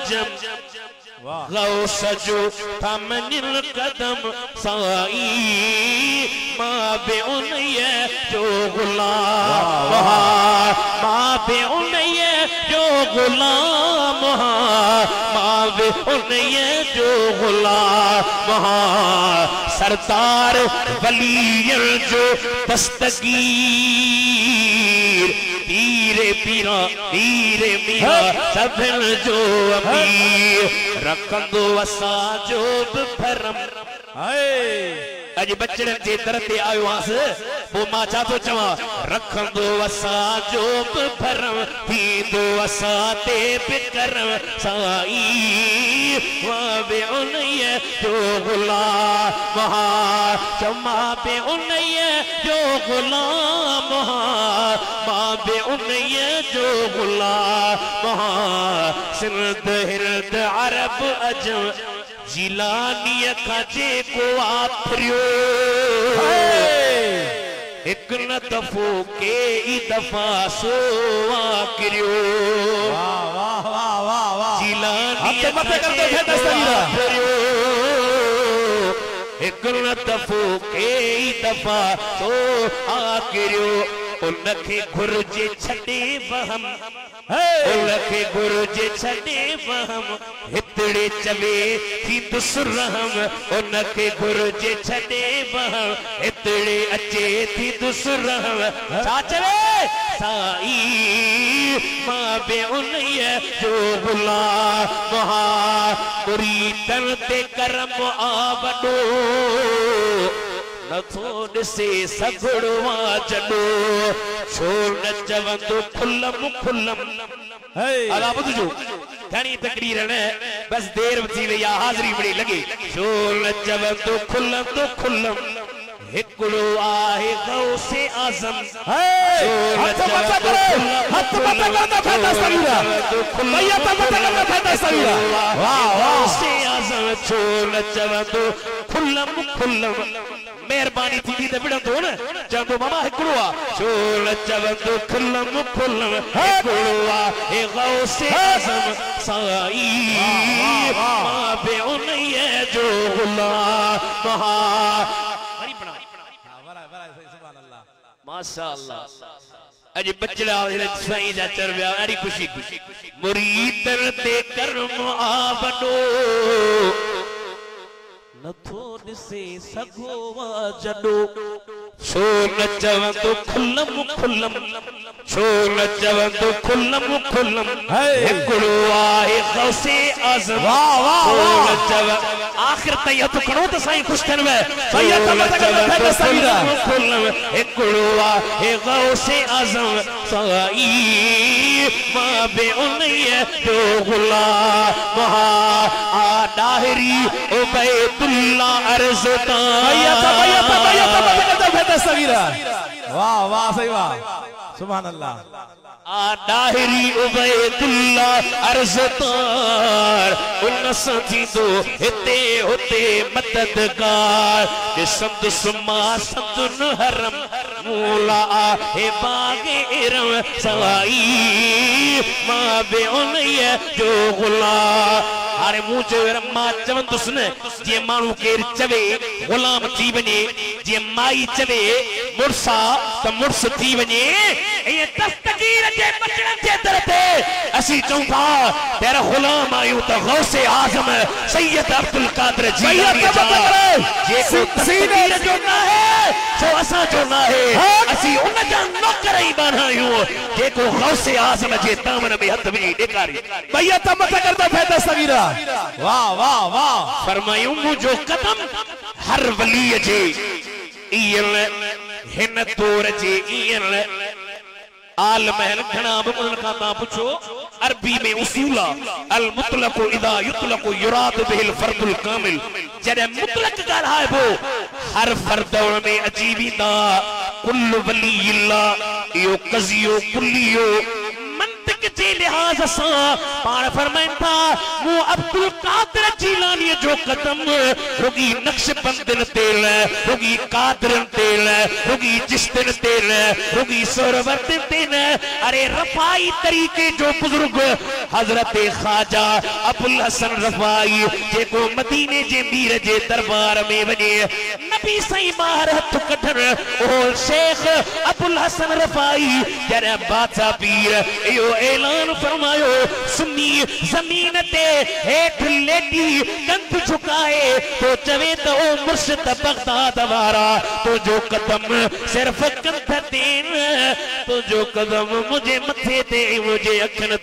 अजम गौस जो थमनिल कदम साई माँ बे उन्हे जो गुलाम माँ बे उन्हे जो गुलाम माँ बे उन्हे जो गुलाम सरदार वलियन जो दस्तगीर पीरे पीरा पीरे मीरा सभिन जो अमीर रखंदो असा जो भरम अज बचड़न जे दर ते आयो आस वो मां छा तो चवा रखंदो असा जो भरम थींदो असा ते बिकरम साई मां बे उन्हे जो गुलाम चमा बे उन्हे जो गुलाम मां बे उन्हे जो गुलाम सिंध हिंद अरब अजम जिलानी खाजे को आथरियो एक न दफो के ई दफा सो आकरियो वाह वाह वाह वाह वाह जिलानी खाजे को आथरियो एक न दफो के ई दफा सो आकरियो उनखे घुर्जे छड़े वहम उनखे घुर्जे छड़े वहम हितड़े चवे थी दुसरहम उनखे घुर्जे छड़े वहम हितड़े अचे थी दुसरहम छा चवे साई मां बे उन्हे जो गुलाम मुरीदन ते करम आवडो नथो दिसे सगड़वा जडो छो न चवंदो खुलम खुलम अला बुझो घणी तकरीर ने बस देर थी वई हाज़िरी बड़ी लगे छो न चवंदो खुलम हिकड़ो आहे गौसे आज़म हथ मत करना फैदा सवीरा भैया मत करना फैदा सवीरा वाह गौसे आज़म छो न चवंदो खुलम मेहरबानी थी त विढ़ंदो न चवंदो मामा हिकड़ो आ छो न चवंदो खुलम हिकड़ो आ हे गौसे आज़म साई मां बे उन्हे जो गुलाम माशाअल्लाह अज बचड़ा साईं जा चरविया ॾाढी खुशी मुरीदन ते करम आवडो नथो दिसे सगो वा जडो छो न चवंदो खुलम छो न चवंदो खुलम हिकड़ो आहे गौसे आज़म वाह वाह वाह चव आखिर ताईं हथ खणो त साईं ख़ुशि थियन वे भैया तमत करना फैदा सवीरा खुलम हिकड़ो आहे गौसे आज़म साई मां बे उन्हे जो गुलाम आ दाहिरी उबैदुल्लाह अर्ज़ता भैया तमत करना फैदा सवीरा वाह वाह सही वाह सुभान अल्लाह दाहिरी उबैदुल्लाह अर्ज़तार उन सजी दो हिते हुते मददगार संत सुमा संतुन हरम मूला हे बागे इरम सवाई मां बे उन्हे जो गुलाम अरे मुझे मां चवंदुस न जे मानू केर चवे गुलाम थी वने जे माई चवे मुर्सा त मुर्स थी वने ये दस्तगीर जे बचड़न जे दर ते असी चऊं था तेरा गुलाम आयो त गौसे आज़म सैयद अब्दुल कादिर जीलानी जे सीने जो ना है सो असा जो ना है असी उन जा नौकर ही बनायो जेको गौसे आज़म जे दामन में हथ विझी ॾेखारी भैया तम करदा फैदा सवीरा वाह वाह वाह फरमायूं मुझो कदम हर वली जे ईन हिन तौर जे ईन आल महल घणा उन्हनि खां तव्हां पुछो अरबी में उसूला अल मुतलक इदा युतलक युराद बिल फर्दुल कामिल जॾहिं मुतलक ॻाल्हाइबो हर फर्द में अची वेंदा कुल वली अल्लाह इहो कज़ियो कुलियो मंतिक जे लिहाज से पाण फरमाइन था मु अब्दुल कादिर जीलानी जो कदम रुगी नक्शबंदन तेल रुगी कादिरन तेल रुगी जिस्तिन तेल रुगी सोरवर्दन तेल अरे रफाई तरीके जो बुजुर्ग हजरत ख्वाजा अबुल हसन रफाई जेको मदीने जे मीर जे दरबार में वने नबी सही बाहर हथ कढण ओ शेख अबुल हसन रफाई जरे बादशाह पीर यो ऐलान फरमायो सुन्नी जमीन ते हेठ लेटी कंध झुकाए तो चवे तो ओ मुर्शिद बगदाद वारा तो जो कदम सिर्फ कंध देन तो जो कदम मुझे मथे ते मुझे अखन